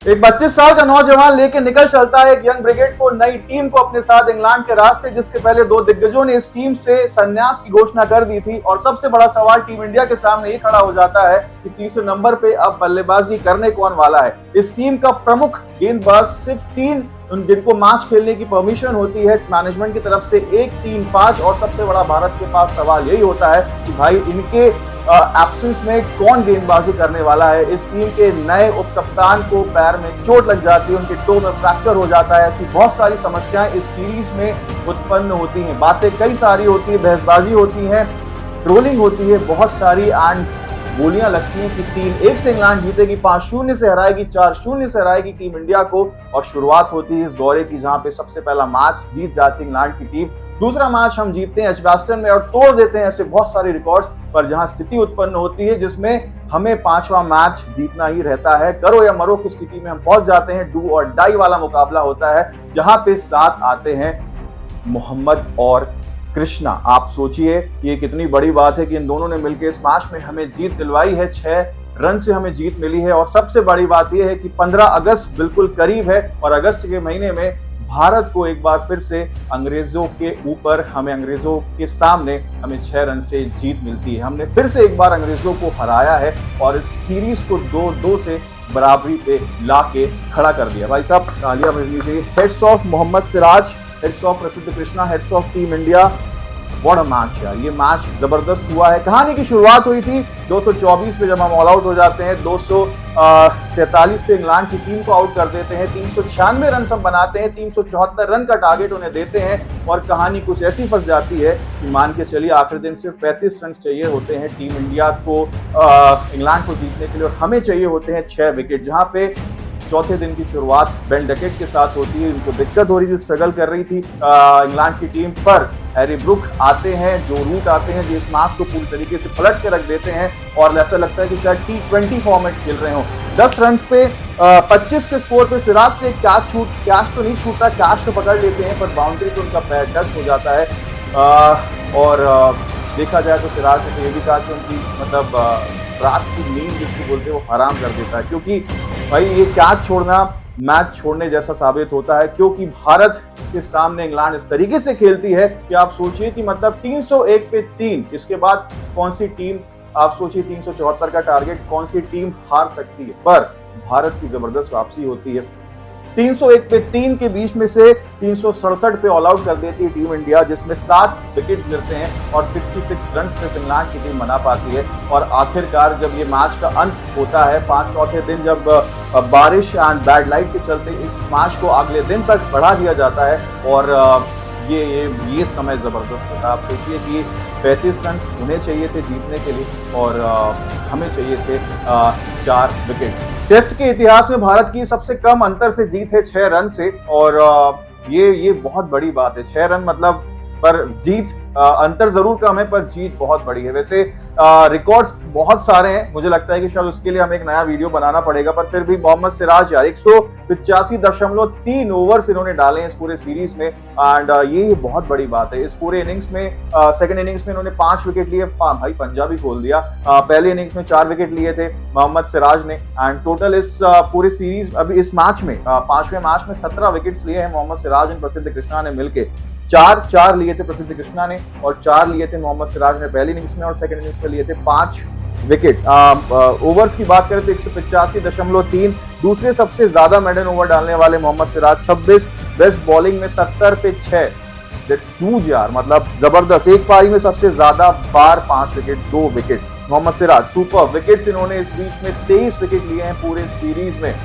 एक 25 साल का नौजवान लेके निकल चलता है एक यंग ब्रिगेड को, नई टीम को अपने साथ इंग्लैंड के रास्ते, जिसके पहले दो दिग्गजों ने इस टीम से संन्यास की घोषणा कर दी थी। और सबसे बड़ा सवाल टीम इंडिया के सामने ये खड़ा हो जाता है कि तीसरे नंबर पे अब बल्लेबाजी करने कौन वाला है। इस टीम का प्रमुख गेंदबाज सिर्फ 3 जिनको मैच खेलने की परमिशन होती है मैनेजमेंट की तरफ से, 1, 3, 5। और सबसे बड़ा भारत के पास सवाल यही होता है कि भाई इनके एब्सेंस में कौन गेंदबाजी करने वाला है। इस टीम के नए उपकप्तान को पैर में चोट लग जाती है, उनके टो में फ्रैक्चर हो जाता है। ऐसी बहुत सारी समस्याएं इस सीरीज में उत्पन्न होती हैं। बातें कई सारी होती है, बहसबाजी होती है, ट्रोलिंग होती है बहुत सारी, एंड बोलियां लगती हैं कि 3-1 से इंग्लैंड जीतेगी, 5-0 से हराएगी, 4-0 से हराएगी टीम इंडिया को। और शुरुआत होती है इस दौरे की जहां पे सबसे पहला मैच जीत जाती है इंग्लैंड की टीम। दूसरा मैच हम जीतते हैं एजबास्टन में और तोड़ देते हैं ऐसे बहुत सारे रिकॉर्ड्स। पर जहां स्थिति उत्पन्न होती है जिसमें हमें 5वां मैच जीतना ही रहता है, करो या मरो की स्थिति में हम पहुंच जाते हैं। डू और डाई वाला मुकाबला होता है जहां पे साथ आते हैं मोहम्मद और कृष्णा। आप सोचिए कि ये कितनी बड़ी बात है कि इन दोनों ने मिलकर इस मैच में हमें जीत दिलवाई है। 6 रन से हमें जीत मिली है। और सबसे बड़ी बात यह है कि 15 अगस्त बिल्कुल करीब है और अगस्त के महीने में भारत को एक बार फिर से अंग्रेजों के ऊपर, अंग्रेजों के सामने हमें 6 रन से जीत मिलती है। हमने फिर से एक बार अंग्रेजों को हराया है और इस सीरीज को 2-2 से बराबरी पे लाके खड़ा कर दिया। भाई साहब तालियां बजनी चाहिए। Hats off Mohammed Siraj, hats off Prasidh Krishna, hats off team India. What a match यार, ये मैच जबरदस्त हुआ है। कहानी की शुरुआत हुई थी 224 पे जब हम ऑल आउट हो जाते हैं, 247 पे इंग्लैंड की टीम को आउट कर देते हैं, 396 रन हम बनाते हैं, 374 रन का टारगेट उन्हें देते हैं। और कहानी कुछ ऐसी फंस जाती है कि मान के चलिए आखिरी दिन सिर्फ 35 रन चाहिए होते हैं टीम इंडिया को इंग्लैंड को जीतने के लिए, और हमें चाहिए होते हैं 6 विकेट। जहां पे चौथे दिन की शुरुआत बेन डकेट के साथ होती है। उनको दिक्कत हो रही थी, स्ट्रगल कर रही थी इंग्लैंड की टीम, पर हैरी ब्रुक आते हैं, जो रूट आते हैं, जो इस मैच को पूरी तरीके से पलट के रख देते हैं। और ऐसा लगता है कि शायद T20 फॉर्मेट खेल रहे हो। 10 रन पे 25 के स्कोर पे सिराज से कैच तो नहीं छूटता, कैच तो पकड़ लेते हैं, पर बाउंड्री पे उनका पैर टच हो जाता है। और देखा जाए तो सिराज ने तो ये भी कहा कि उनकी मतलब रात की नींद जिसको बोलते हैं वो हराम कर देता है, क्योंकि भाई ये कैच छोड़ना मैच छोड़ने जैसा साबित होता है। क्योंकि भारत के सामने इंग्लैंड इस तरीके से खेलती है कि आप सोचिए कि मतलब 301 पे 3, इसके बाद कौन सी टीम, आप सोचिए 374 का टारगेट, कौन सी टीम हार सकती है। पर भारत की जबरदस्त वापसी होती है। 301 पे 3 के बीच में से 367 पे ऑल आउट कर देती है टीम इंडिया, जिसमें 7 विकेट्स गिरते हैं और 66 रन सिर्फ इंग्लैंड की टीम बना पाती है। और आखिरकार जब ये मैच का अंत होता है 5 दिन, जब बारिश एंड बैड लाइट के चलते इस मैच को अगले दिन तक बढ़ा दिया जाता है। और ये समय जबरदस्त होता है। आप सोचिए कि 35 रन उन्हें चाहिए थे जीतने के लिए और हमें चाहिए थे 4 विकेट। टेस्ट के इतिहास में भारत की सबसे कम अंतर से जीत है 6 रन से, और ये बहुत बड़ी बात है। 6 रन मतलब, पर जीत अंतर जरूर कम है पर जीत बहुत बड़ी है। वैसे रिकॉर्ड्स बहुत सारे हैं, मुझे लगता है कि शायद उसके लिए हमें एक नया वीडियो बनाना पड़ेगा, पर फिर भी मोहम्मद सिराज यार 185.3 ओवर्स इन्होंने डाले हैं इस पूरे सीरीज में। एंड ये बहुत बड़ी बात है। इस पूरे इनिंग्स में सेकंड इनिंग्स में इन्होंने 5 विकेट लिए, भाई पंजाबी खोल दिया। पहले इनिंग्स में 4 विकेट लिए थे मोहम्मद सिराज ने। एंड टोटल इस पूरे सीरीज, अभी इस मैच में 5वें मैच में 17 विकेट्स लिए हैं मोहम्मद सिराज और प्रसिद्ध कृष्णा ने मिलकर। 4 लिए थे प्रसिद्ध कृष्णा ने और 4 लिए थे मोहम्मद सिराज ने पहली इनिंग्स में, और सेकंड इनिंग्स में लिए थे 5 विकेट। ओवर्स की बात करें तो 185.3, दूसरे सबसे ज्यादा मेडन ओवर डालने वाले मोहम्मद सिराज 26, बेस्ट बॉलिंग में 70 पे 6। दैट्स ह्यूज यार, मतलब जबरदस्त। एक पारी में सबसे ज्यादा बार 5 wicket, 2 wicket Mohammed Siraj, super. Wickets इन्होंने इस बीच में 23 विकेट लिए हैं पूरे सीरीज में,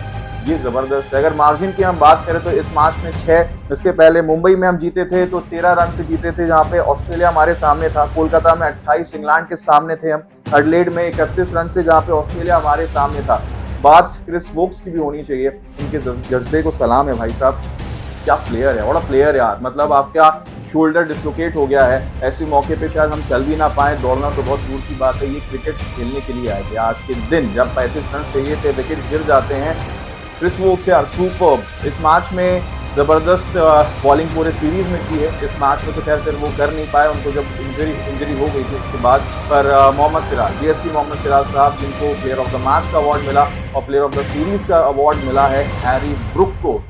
ये जबरदस्त है। अगर मार्जिन की हम बात करें तो इस मैच में 6, इसके पहले मुंबई में हम जीते थे तो 13 रन से जीते थे, जहां पे ऑस्ट्रेलिया हमारे सामने था। कोलकाता में 28, इंग्लैंड के सामने थे हम। एडिलेड में 31 रन से, जहां पे ऑस्ट्रेलिया हमारे सामने था। बात क्रिस वोक्स की भी होनी चाहिए, उनके जज्बे को सलाम है भाई साहब, क्या प्लेयर है, बड़ा प्लेयर यार। मतलब आपका शोल्डर डिस्लोकेट हो गया है, ऐसे मौके पे शायद हम चल भी ना पाए, दौड़ना तो बहुत दूर की बात है। ये क्रिकेट खेलने के लिए आए थे आज के दिन, जब 35 रन चाहिए थे, विकेट गिर जाते हैं। क्रिस वोक्स यार सुपर्ब। इस मैच में जबरदस्त बॉलिंग पूरे सीरीज में की है। इस मैच में तो खैर फिर वो कर नहीं पाए, उनको जब इंजरी हो गई थी उसके बाद। पर मोहम्मद सिराज, डीएसपी मोहम्मद सिराज साहब, जिनको प्लेयर ऑफ द मैच का अवार्ड मिला और प्लेयर ऑफ द सीरीज का अवार्ड मिला है हैरी ब्रुक को।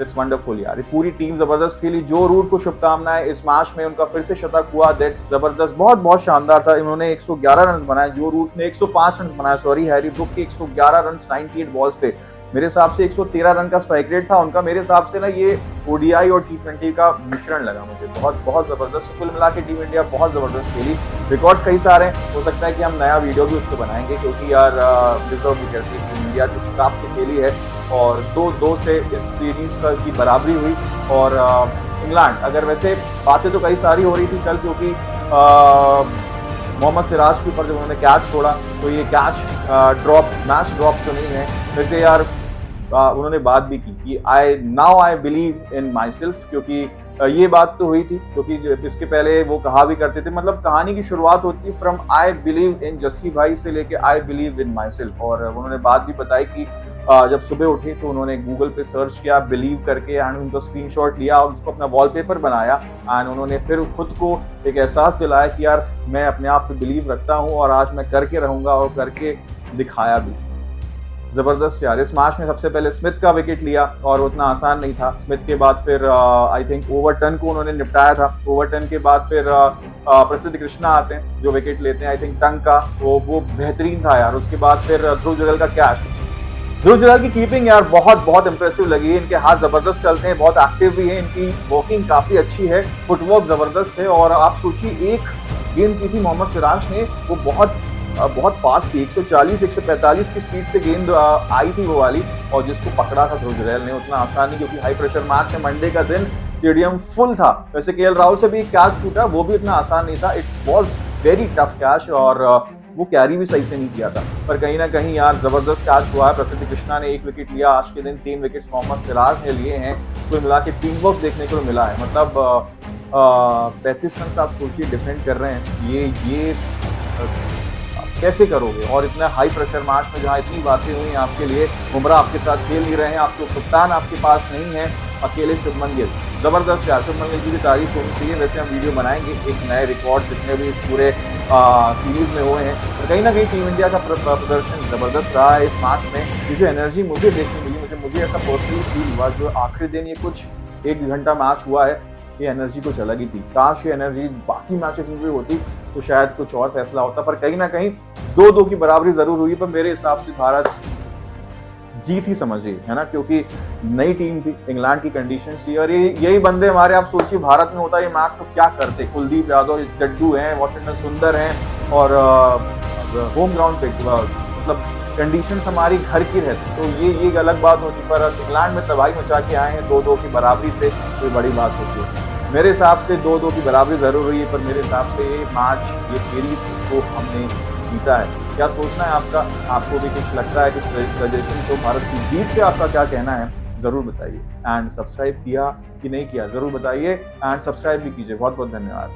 इट्स वंडरफुल यार, पूरी टीम जबरदस्त खेली। जो रूट को शुभकामनाएं, इस मैच में उनका फिर से शतक हुआ, दैट्स जबरदस्त, बहुत बहुत शानदार था। इन्होंने 111 रन बनाए, जो रूट ने 105 रन बनाए, सॉरी, हैरी ब्रुक के 111 रन 98 बॉल्स पे। मेरे हिसाब से 113 रन का स्ट्राइक रेट था उनका। मेरे हिसाब से ना ये ओडीआई और टी20 का मिश्रण लगा मुझे, बहुत बहुत जबरदस्त। कुल मिला के टीम इंडिया बहुत जबरदस्त खेली। रिकॉर्ड्स कई सारे हैं, हो सकता है कि हम नया वीडियो भी उससे बनाएंगे, क्योंकि यार डिजर्व भी करती है टीम इंडिया जिस हिसाब से खेली है। और 2-2 से इस सीरीज की बराबरी हुई। और इंग्लैंड, अगर वैसे बातें तो कई सारी हो रही थी कल, क्योंकि मोहम्मद सिराज के ऊपर जब उन्होंने कैच छोड़ा तो ये कैच मैच ड्रॉप तो नहीं है। वैसे यार उन्होंने बात भी की कि I believe in my self, क्योंकि ये बात तो हुई थी, क्योंकि इसके पहले वो कहा भी करते थे, मतलब कहानी की शुरुआत होती है from I believe in Jassi भाई से लेके I believe in my self. और उन्होंने बात भी बताई कि जब सुबह उठे तो उन्होंने गूगल पे सर्च किया बिलीव करके, एंड उनका स्क्रीनशॉट लिया और उसको अपना वॉलपेपर बनाया। एंड उन्होंने फिर खुद को एक एहसास दिलाया कि यार मैं अपने आप पे बिलीव रखता हूँ और आज मैं करके रहूंगा, और करके दिखाया भी। जबरदस्त यार। इस मैच में सबसे पहले स्मिथ का विकेट लिया और उतना आसान नहीं था। स्मिथ के बाद फिर आई थिंक ओवरटन को उन्होंने निपटाया था। ओवरटन के बाद फिर प्रसिद्ध कृष्णा आते हैं जो विकेट लेते हैं, आई थिंक टंग का, वो बेहतरीन था यार। उसके बाद फिर ध्रुव जुरैल का कैच। ध्रुव जुरैल की कीपिंग यार बहुत बहुत इंप्रेसिव लगी है। इनके हाथ जबरदस्त चलते हैं, बहुत एक्टिव भी है, इनकी वॉकिंग काफी अच्छी है, फुटवर्क जबरदस्त है। और आप सोचिए, एक गेंद की थी मोहम्मद सिराज ने, वो बहुत फास्ट थी, 140 145 की स्पीड से गेंद आई थी वो वाली, और जिसको पकड़ा था ध्रुव जुरैल ने। उतना आसान नहीं, क्योंकि हाई प्रेशर मैच है, मंडे का दिन, स्टेडियम फुल था। वैसे केएल राहुल से भी एक कैच छूटा, वो भी इतना आसान नहीं था। It was very tough catch, और वो कैरी भी सही से नहीं किया था। पर कहीं ना कहीं यार जबरदस्त कैच हुआ है। प्रसिद्ध कृष्णा ने 1 विकेट लिया। आज के दिन 3 विकेट मोहम्मद सिराज ने लिए हैं। कुल मिला के टीम वर्क देखने को मिला है। मतलब 35 रन आप सोचिए डिफेंड कर रहे हैं, ये कैसे करोगे? और इतना हाई प्रेशर मैच में जहाँ इतनी बातें हुई आपके लिए, बुमराह आपके साथ खेल नहीं रहे हैं, आपको कप्तान आपके पास नहीं है, अकेले शुभमन गिल। जबरदस्त यार, शुभमन गिल की भी तारीफ होनी चाहिए। वैसे हम वीडियो बनाएंगे एक नए रिकॉर्ड जितने भी इस पूरे सीरीज में हुए हैं। और कहीं ना कहीं टीम इंडिया का प्रदर्शन जबरदस्त रहा है इस मैच में। ये जो एनर्जी मुझे देखने मिली, मुझे ऐसा पर्सनली फील हुआ, जो आखिरी दिन ये कुछ 1 घंटा मैच हुआ है, ये एनर्जी कुछ अलग ही थी। काश ये एनर्जी बाकी मैचेस में भी होती तो शायद कुछ और फैसला होता। पर कहीं ना कहीं 2-2 की बराबरी जरूर हुई, पर मेरे हिसाब से भारत जीत ही समझिए, है ना, क्योंकि नई टीम थी, इंग्लैंड की कंडीशन थी, और यही बंदे हमारे, आप सोचिए भारत में होता ये मैच तो क्या करते। कुलदीप यादव, जड्डू हैं, वॉशिंगटन सुंदर हैं, और होम ग्राउंड पे मतलब कंडीशंस हमारी घर की रहती, तो ये एक अलग बात होती। पर इंग्लैंड में तबाही मचा के आए हैं 2-2 की बराबरी से, कोई बड़ी बात होती है। मेरे हिसाब से 2-2 की बराबरी जरूर हुई है, पर मेरे हिसाब से ये मैच, ये सीरीज को हमने जीता है। क्या सोचना है आपका? आपको भी कुछ लगता है, कुछ सजेशन तो भारत की जीत पे आपका क्या कहना है जरूर बताइए। एंड सब्सक्राइब किया कि नहीं किया जरूर बताइए, एंड सब्सक्राइब भी कीजिए। बहुत बहुत धन्यवाद।